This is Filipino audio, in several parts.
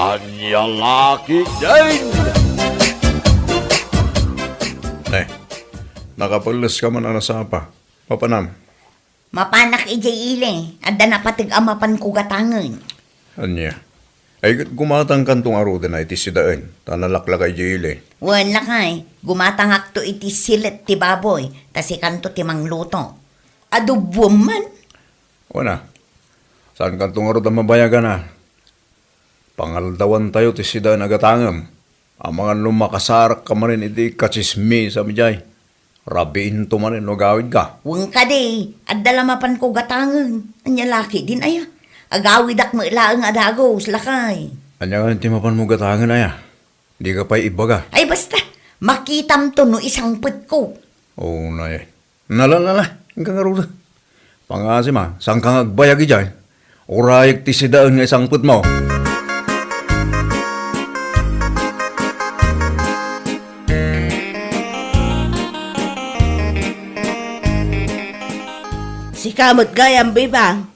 Anya laki din! Nakapulis ka man na sa apa. Papanam. Mapanak ijay ile, adda na patig amapan ko gatangan. Anya. Ay gumatang kantong aro din na iti sidaan. Tanalakla kay Jile. Wala kay, gumatangak to iti silit ti baboy, tasi kanto ti mangluto. Adobo man. Wana. Saan kantong aro da mabayagan na? Pangaldawan tayo ti sidaan agatangam. Ang mga lumakasarak ka manin iti kachismi sa mijay. Rabiin to manin no gawid ka. Wang ka de, adda lamapan ko gatangan. Anya laki din aya. Agawid ak mailaang adagos, lakay. Anya nga timapan mo gatangan aya. Di ka pa'y ibaga. Ay basta, makitam to no isang put ko. Oo na eh. Nala. Hanggang nga Pangasi ma, saan kang agbayag ijay? Urayag ti sidaan nga isang put mo. Si kamot gayam bibang.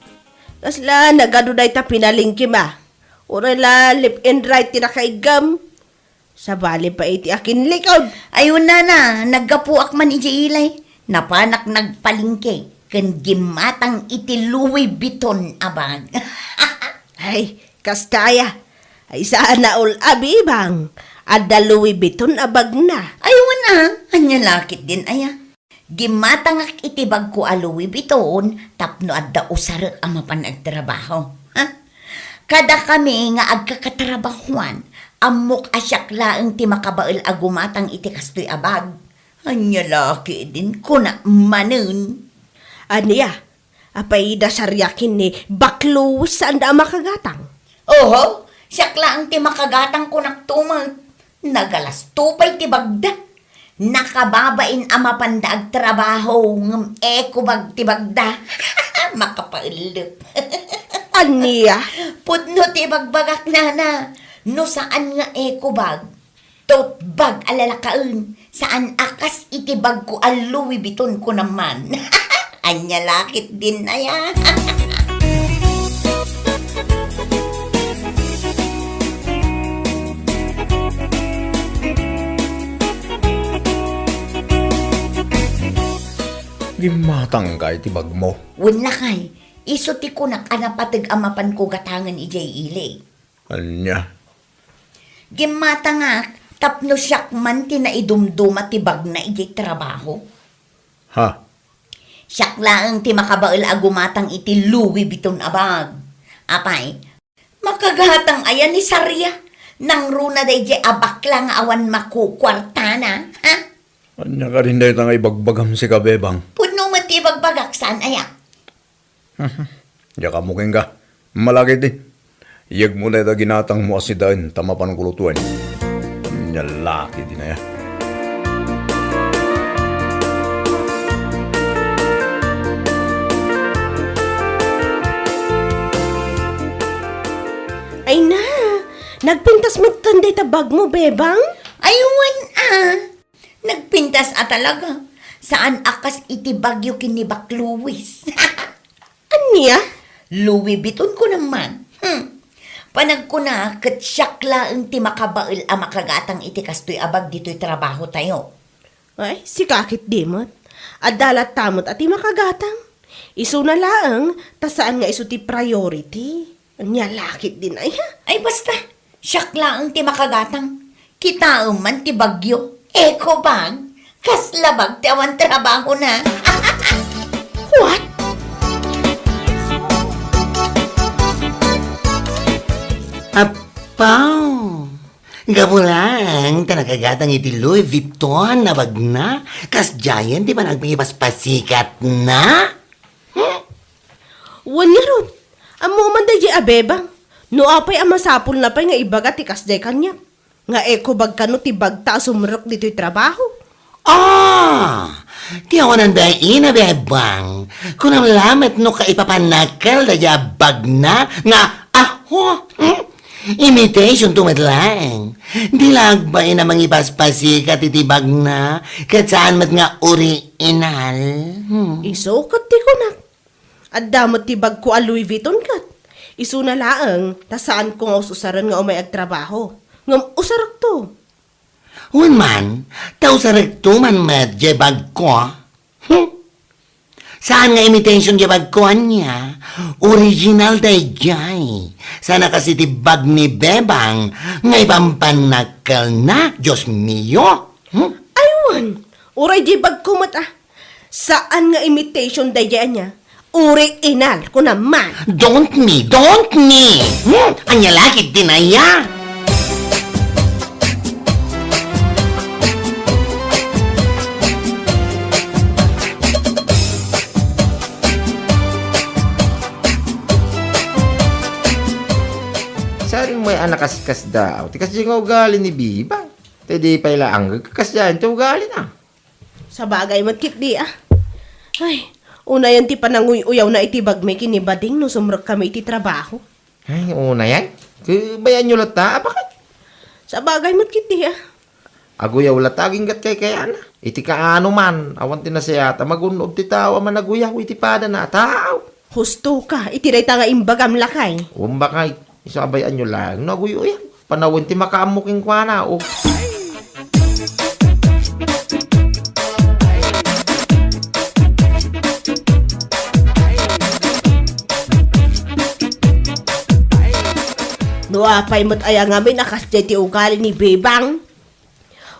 Kasla nagaduday ta pinalingki ba. Ura la lip and right tinakaigam. Sa bali pa iti akin likod. Ayun na, naggapuak man iti ilay. Napanak nagpalingke. Kan gimatang iti Louis Vuitton abag. Ay, kastaya. Ay saan na ul abibang. Adda Louis Vuitton abag na. Ayun na, anya lakit din aya. Gimatangak itibag ko a Louis Vuitton, tapno adda usar ang mapanagtrabaho. Ha? Kada kami nga agkakatrabahuan, amok asyak laeng ti makabael a gumatang iti kastoy abag. Anya laki din ko na manen. Aniya, apay da saryakin ni baklo saan da makagatang. Oho, siyak laeng ti makagatang ko naktumag. Nagalas tupay ti bagda. Nakababain ama pandaag trabaho ng ekubag ti bagda. Makapailip. Aniya, Pudno ti bagbagak na. No saan nga ekubag? Totbag alalakaun. Saan akas itibag ko al Louis Vuitton ko naman. Anya lakit din na yan. Gimatang ka iti bag mo. Wala kay. Isuti ko nakanapatig amapan ko gatangan ijay ile. Anya. Gimatangak, tapno siyak man tinaidumduma ti bag na ijay trabaho. Ha? Siyak laang ti makabael agumatang iti Louis Vuitton abag. Apay, makagatang ayan ni Sarya. Nang runa day di abak lang awan makukwartana. Ha? Anya ka rin dahil nga ibagbagam si kabebang. Puno matibag-bagak saan aya? Diya ka muking ka. Malaki din. Iyag mo na ito ginatang mo asidaan tamapan ng kulutuan. Anya laki din na ya. ay na. Nagpintas mo tanday tabag mo, bebang? Aywan Nagpintas talaga. Saan akas iti bagyo kinibak Louis? Aniya? Louis Vuitton ko naman. Panag ko na, katsyak laang ti makabael a makagatang iti kastoy abag dito'y trabaho tayo. Ay, si kakit dimot. Adalat tamot at makagatang. Isu na laang, tasaan nga isu ti priority. Anya lakit din ay ha? Ay basta, siyak laang ti makagatang. Kita man ti bagyo. Eko bag, kaslabag ti awan trabaho na. What? Apaw! Gabulang, tanakagatang iti Louis Vuitton na bag na. Kas giant, di ba nagpangibas pasikat na? Wanya ron. Amo man day abebang. No apay ang masapul na pa'y nga ibaga ti kasday kanya. Nga eko bag kano ti bagta sumrok dito'y trabaho. Ti ako nanday ina bebang. Kung ang lamet no ka ipapanakal da bag na nga aho. Imitation tumatlang. Di lagbain na mangipaspasikat itibag na. Kat saan mat nga original. Isukot ti ko na. At damot ti bag ko a Louis Vuitton kat. Isu na laang, ta saan ko nga usaran nga umay agtrabaho. Ngam usarak to. Wan man, tao sa rektuman met jebag ko. Saan nga imitation jebag ko niya? Original day jay. Sana kasi tibag ni Bebang nga ipampanakal na. Diyos mio. Aywan, uray di bagkumat ah. Saan nga imitation dayaan niya? Original ko naman. Don't me. Anya lagi dinaya. Saring may anak kaskas daw. Ti kasi nga ugali ni Bibang. Te di pa ila ang kakasyan. Ti ugali na. Sa bagay matkit di ah. Ay, una yan ti pananguy-uyaw na itibag may kinibading no sumrok kami iti trabaho. Ay, una yan. Bayan nyo lata. Bakit? Sa bagay matkit di ah. Aguyaw lataging gat kay kaya na. Iti kaano man. Awan tinasayata. Magunob ti tawa man aguyaw. Iti pada na tao. Husto ka, itiray ta nga imbagam lakay. Umbakay. Isabayan nyo lang. Naguyaw yan. Panawin ti makaamuking kwa na. O. Nuapay mo't aya nga may nakasya ti ugali ni Bebang.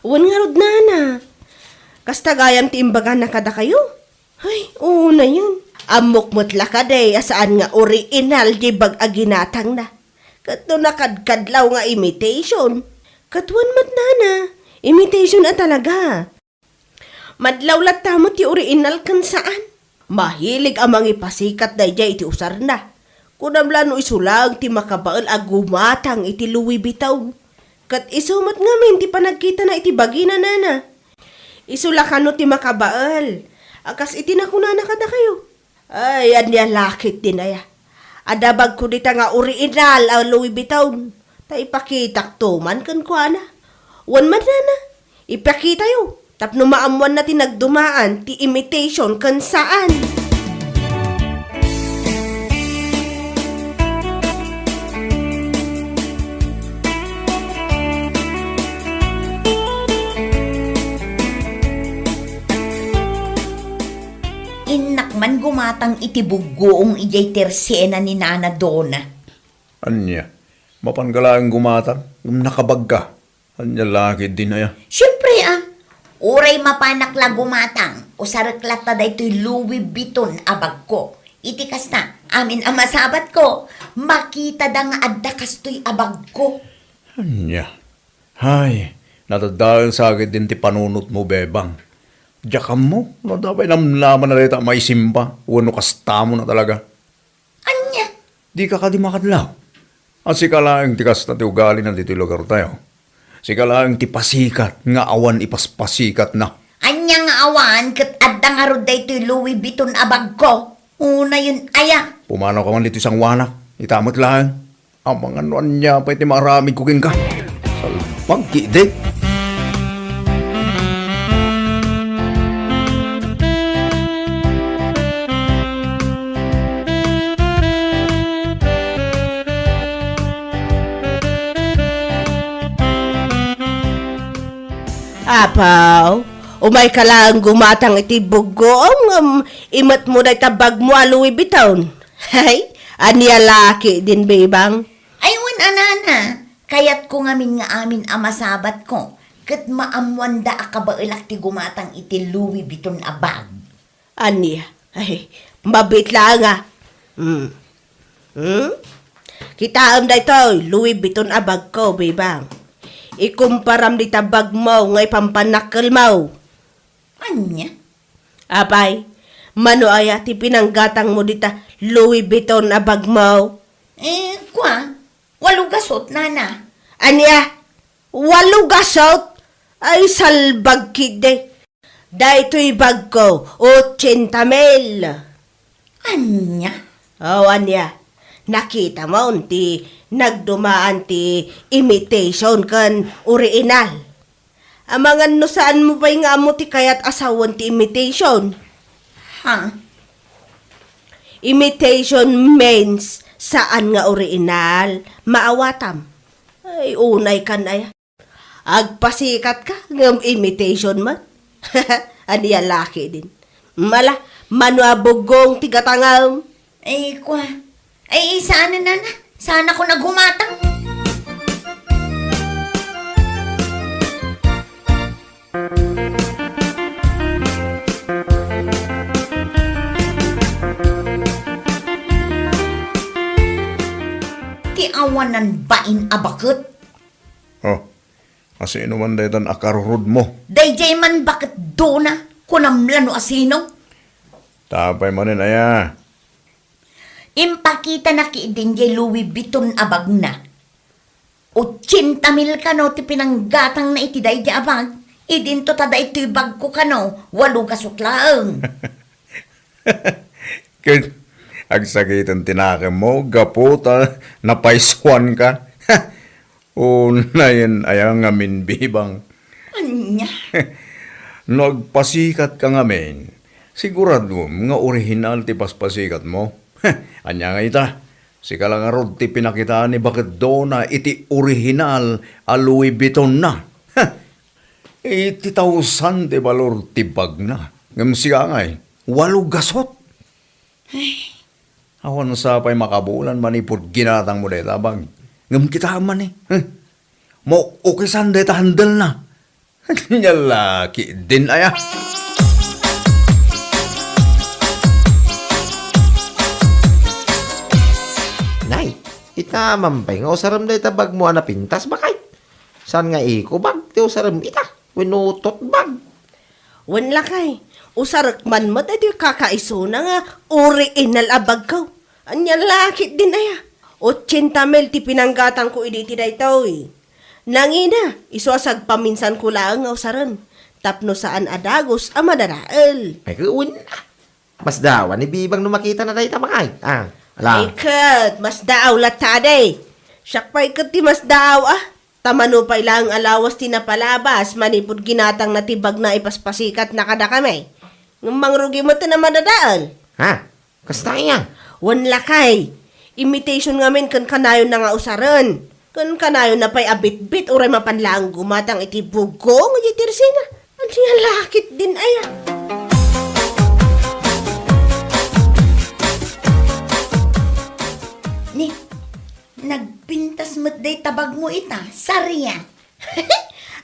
Uwan nga rod nana. Kastagayam ti imbagan na kada kayo. Ay, una yun. Amok mo't lakaday asaan nga original di bag aginatang na. Kato nakadkadlaw nga imitation. Katuan mat nana. Imitation na talaga. Madlaw latamo ti original kan saan. Mahilig amang ipasikat na iti usar na. Kunamlano isulang ti makabaal agumatang iti Louis Vuitton. Kat isumat ngamin ti panagkita na iti bagina nana. Isulakano ti makabaal. Akas iti nakunana kada kayo. Ay, anya lakit din aya. Adabag ko dita nga original ang Louis Vuitton. Ta ipakitak to man kan ko ana. Wan man nana. Ipakita yo. Tapno maamuan na ti nagdumaan ti imitation kan saan. Inakman gumatang itibuggoong ijay tersena ni Nana Donna. Anya, mapanggalaan gumatang, nakabag ka. Anya laki din aya. Siyempre uray mapanakla gumatang, usaraklat na da ito'y Louis Vuitton abag ko. Itikas na, amin ang masabat ko, makita da nga adda kastoy abag ko. Anya, hay, natadaan sa agad din ti panunot mo, Bebang. Diyakam mo, nadabay namlaman na rita may simpa, uno kasta mo na talaga. Anya? Di ka di makadlaw. At si kalaang tikas na ti ugali na dito lugar tayo. Si kalaang ti pasikat, nga awan ipaspasikat na. Anya nga awan, kat adda nga ro da ito'y Louis Vuitton abag ko. Una yun aya. Pumanaw ka man dito isang wanak, itamot lang. Ang mga nuan niya pa iti maraming kuking ka. Salpag kidik. Apaw, umay ka lang gumatang iti bugong, imat mo na tabag mo a Louis Vuitton. Hay, aniya laki din, Bebang. Aywan anana, kayat ko ngamin nga amin amasabat ko, kat maamwanda akabailak ti gumatang iti Louis Vuitton abag. Aniya, ay, mabit lang ah. Kitaam da ito, Louis Vuitton abag ko, Bebang. Ikumparam di tabag mo ngay pampanakal mo. Anya? Apay, mano aya ti pinanggatang mo dita Louis Vuitton abag mo. Walo gasot, nana. Anya, walo gasot? Ay salbag kide. Daytoy bag ko, 80,000. Anya? Oh, anya, nakita mo ti nagdumaan ti imitation kan original. Amangan no saan mo pa'y nga mo ti kayat asawan ti imitation? Ha? Imitation means Saan nga original, maawatam. Ay, unay ka na ya. Agpasikat ka, ngam imitation man. Aniya laki din. Mala, manuabugong tigatangam. Ay, kwa. Ay, sana na na. Sana ko naghumatang. Ti awanan bain abakot. Oh, kasi inuman daytan akarurod mo. Dayjay man bakit do na kunamlan o asino. Tapay manin aya. Impakita na ki din jay Louis Vuitton abag na. 80 mil ka no, ti pinanggatang na iti dayjay abag. Idin to tada ito'y bag ko ka no, 8 kasutlaang. Kaya, agsakitan tinake mo, gaputa, napaiswan ka. Una yan, ayang ngamin bibang. Anya? Nagpasikat ka ngamin. Sigurado, nga original ti paspasikat mo. Anya nga ita, si kalangarod ti pinakitaan ni bakit do na iti original a Louis Vuitton na. Iti tausan ti balor ti bag na. Ngam siya ngay, 8 gasot. Awan sa pa'y makabulan manipod ginatang mo deta bag. Ngam kita man eh. Mo ukisan deta handel na. Nyalaki din aya. Nay, itamampay nga usaram da ita bag mo na pintas bakay. San nga iko bag? Ti usaram ita. Winutot bag. Wan lakay. Usarak man mat ay kakaiso na nga original abag ko. Anya lakit din aya. 80 mil ti pinanggatang ko iditi da ito eh. Nangina, isuasag paminsan ko lang nga usaran. Tapno saan adagos ang madaraal. Ay kuun na. Mas dawan ni Bibang no makita na da ita bakay. Ay Ala. kat, mas daaw lataday. Siyak pa'y kat ti mas daaw ah. Tamano pa ilang alawas tinapalabas, manipod ginatang natibag na ipaspasikat na kada kami. Mangrugi mo ito na madadaan. Ha? Kasta iya. Wan lakay. Imitation ngamin kan kanayon na nga usaran. Kan kanayon na pa'y abit-bit uray mapanlaang gumatang iti bugong itirsina. Ang siya lakit din aya. Ni, nagpintas mo't day tabag mo ita. Sariya.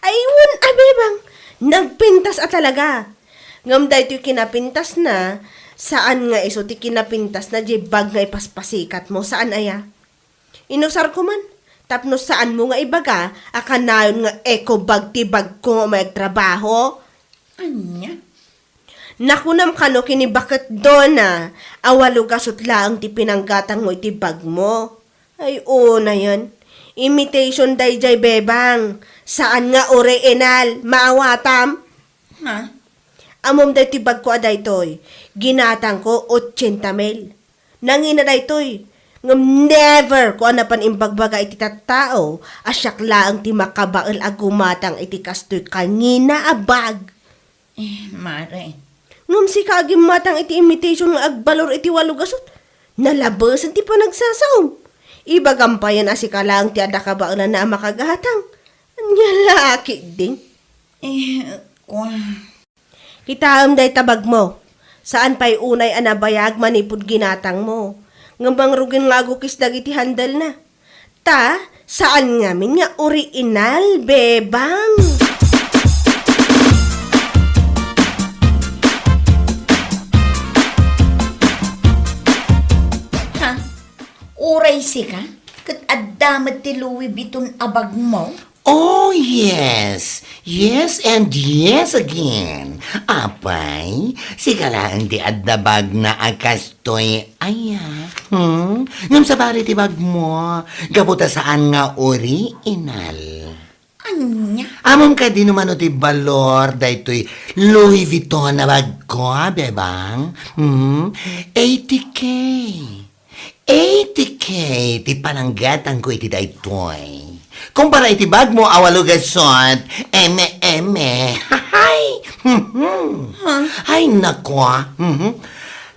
Ayun, abebang. Nagpintas at talaga. Ngam dahil ito'y kinapintas na, saan nga iso ti kinapintas na di bag nga ipaspasikat mo? Saan aya? Inusar ko man. Tapno saan mo nga ibaga, akanayon nga eco bag ti bag ko nga may trabaho? Anya? Nakunam kano kini bakit doon na awalo gasot lang ti pinanggatang mo iti bag mo. Ay na yan. Imitation dayjay bebang. Saan nga original, maawatam? Ha? Amom day ti bag ko aday toy. Ginatang ko 80 mil. Nangina day toy. Ngam never ko anapan imbagbaga iti tattao. Asyak laang ti makabaal agumatang iti kastoy kangina abag. Mare. Ngam si kagim matang iti imitation nga agbalor iti walugasot. Nalabasan ti pa nagsasaom. Ibagampayan asika lang ti ada kabaalan na makagahatang. Anya laki ding. Kwa. Kitaam day tabag mo. Saan pa'y unay anabayag manipod ginatang mo. Ngambang rugin nga agukis dagiti handal na. Ta, saan ngamin nga original, bebang? Ha? Uray si ka? Kat adamad ti Louis Vuitton abag mo? Oh, yes. Yes and yes again. Apay, sikalaan ti addabag na akastoy aya. Ngam sa bari ti bag mo, gabuta saan nga original. Anya? Amam ka di naman ti balor daytoy Louis Vuitton na bag ko, bebang. 80K. 80K ti pananggatan ko iti daytoy. Kumpara iti bag mo awalo gasot, eme. Hay! Ay, nako.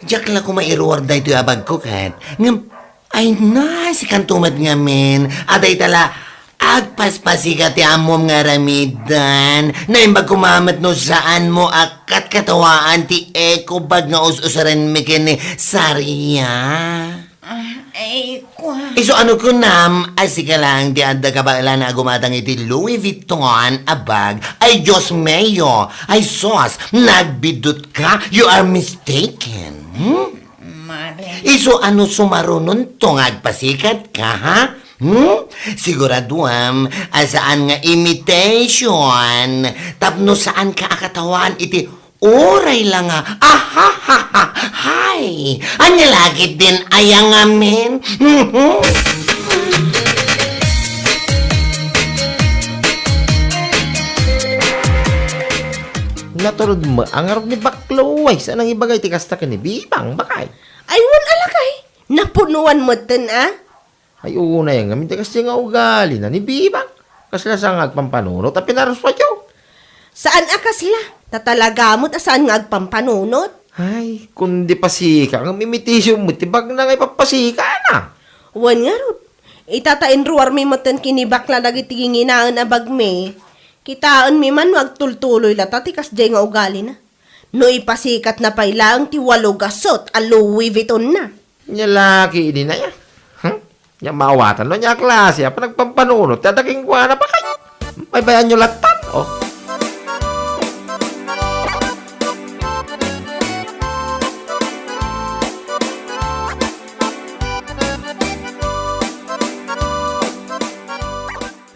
Diyak lang ko mairuwar da ito abag ko kat. Ngam, Ay na, si kantumad nga men. Aday tala, agpaspasi ka ti amom nga ramidan. Na imbag kumamat no saan mo akat katawaan ti eko bag nga us-usaran mi kini Sarya. Ay, kwa. Iso ano ko nam, ay sika lang, di anda ka ba na gumatang iti Louis Vuitton abag, ay Diyos mayo, ay sos, nagbidot ka, you are mistaken. Mare. Iso ano sumarunon tong agpasikat ka, ha? Siguraduam, saan nga imitation, tapno saan ka akatawan iti oray lang nga, hay, anya lagi din ayang amin. Naturod mo, ang arap ni Baklo, ay, saan ang ibagay ti kasta ka ni Bibang, bakay? Ay, wan alakay. Napunuan mo tan, ah? Ay, una yung gamin ti kasta nga ugali na ni Bibang. Kasla sa nga agpampanunot, at pinaros pa tiyo. Saan akasla? Tatalagamot asaan nga agpampanunot? Ay, kundi pasika, ang imitation mo, tibag na nga ipapasika na. Wan nga rod. Itatain ruwar mi matan kinibakla dagiti ginginaan abag me. Kitaan mi man magtultuloy lata tikas jay nga ugali na. No ipasikat na pailang ti walo gasot a Louis Vuitton na. Nya laki ini na ya. Nya mawatan no nya klase, apa nagpampanunot, tadaking kwa na pa kayo. May bayan nyo latan, oh.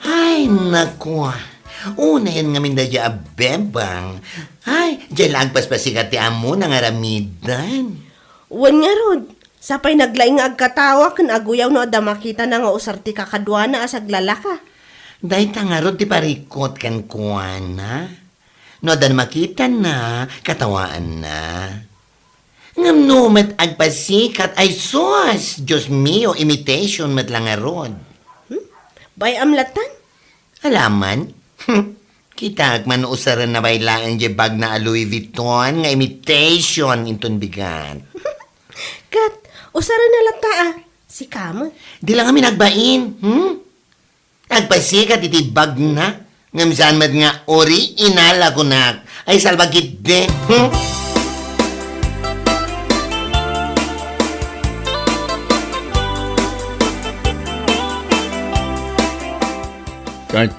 Ay, naku. Unahin nga minda dya bebang. Ay, dyan lagpaspasikat ti amo na nga ramidan. Wan nga rod. Sapay naglaing nga agkatawa kan aguyaw no ada makita na nga usar ti kakadwa na asag lalaka. Dahil tangarod ti parikot kan kuwana. No, dan makita na, katawaan na. Ngam numat agpasikat ay sos. Diyos mio, imitation mat lang arod. Bay amlatan? Alaman? Kita man usaran na bailaan di bag na Louis Vuitton nga imitation inton bigat. Kat, usaran na lata ah. Si Kamot. Di lang kami nagbain, Agpasikat iti bag na. Ngam saan mat nga original ako na. Ay salbagit de, Kahit,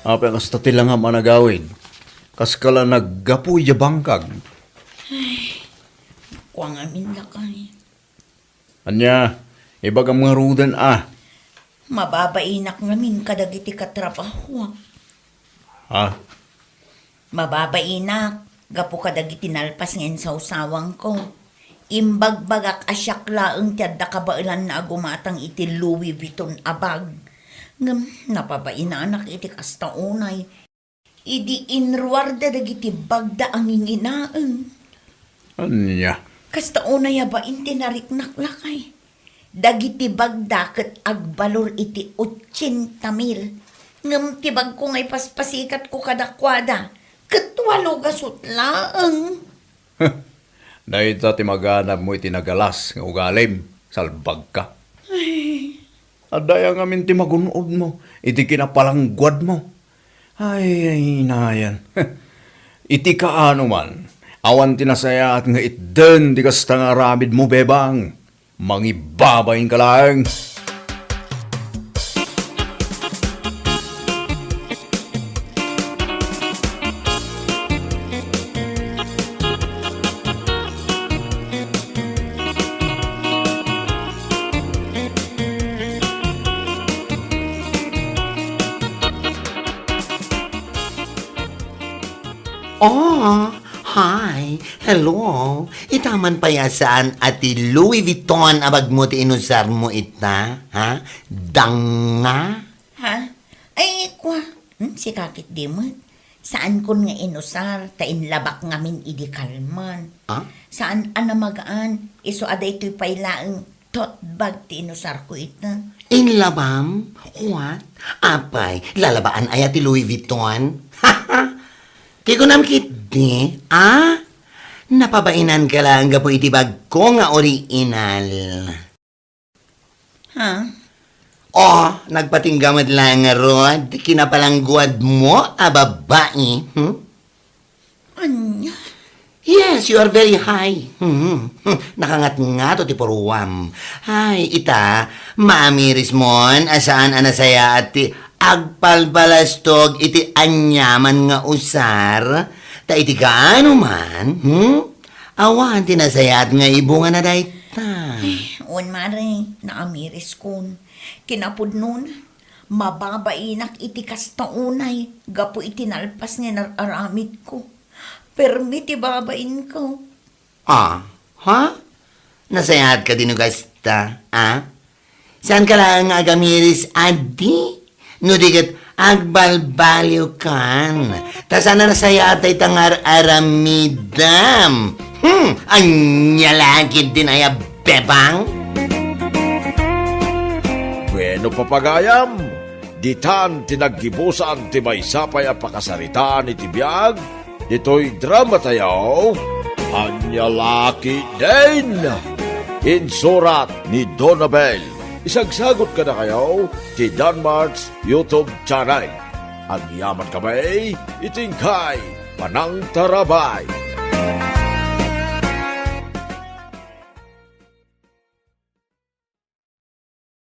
apa kasta tila nga managawin. Kas kala naggapuy ya bangkag. Kwa nga min lakay. Anya, ibag ang mga rudan Mababainak nga min kadagiti katrabaho. Ha? Mababainak. Gapo kadagiti nalpas ngayon sa usawang ko. Imbagbagak asyak laeng tiyadda kabailan na agumatang iti Louis Vuitton abag. Ngam, napabainaanak iti kasta unay. Idi inruarda dagiti bagda ang inginaeng. Anya? Kasta unay ba inti nariknak lakay. Dagiti bagda ket agbalor iti 80,000. Ngam tibag ko ngay paspasikat ko kadakwada. Ket 8 gasot laeng. Dahil ti maganap mo itinagalas nga ugalim, salbag ka. Adaya nga minti magunod mo, iti kinapalanggwad mo. Ay, nayan. Iti kaano man, awan tinasaya at nga itden di kasta nga ramid mo bebang. Mangibabayin ka lang. Oh, hi. Hello. Itaman pa ya saan ati Louis Vuitton abag mo ti inusar mo ita, ha? Danga? Ha? Ay, kwa. Si kakit di mo. Saan kun nga inusar, tain labak ngamin idi kalman. Ha? Saan anamagaan, iso aday to'y pailaeng tot bag ti inusar ko ita. Inlabam? What? Apay, lalabaan ay ati Louis Vuitton? Kaya ko nam kitdi, Napabainan ka lang gapo itibag ko nga original. Ha? Oh, nagpatinggamad lang nga rod. Kinapalangguad mo, babae. Anya? Yes, you are very high. Nakangat nga to ti poruam. Ay, ita, maamiris mon, asaan anasaya at ti agpalbalastog iti anyaman nga usar. Ta iti kaano man, awan tinasayat nga ibunga na dayta. On mare, naamiris kun. Kinapod nun, mababainak iti kastaunay, gapo itinalpas nga nararamid ko. Permiti babain ko. Ah, ha? Nasayat ka din gasta, Saan ka lang agamiris, adi? No digat agbalbaliw kan. Ta sana nasayat ay tangar aramidam. Anya lagi din ay bebang? Bueno papagayam, ditan tinaggibusan ti may sapay a pakasaritaan iti biyag, dito'y drama tayo, Anya Laki din! Insurat ni Donabel. Isagsagot ka na kayo ti Danmarks YouTube channel. Ang yaman kamay, itingkay, panang tarabay.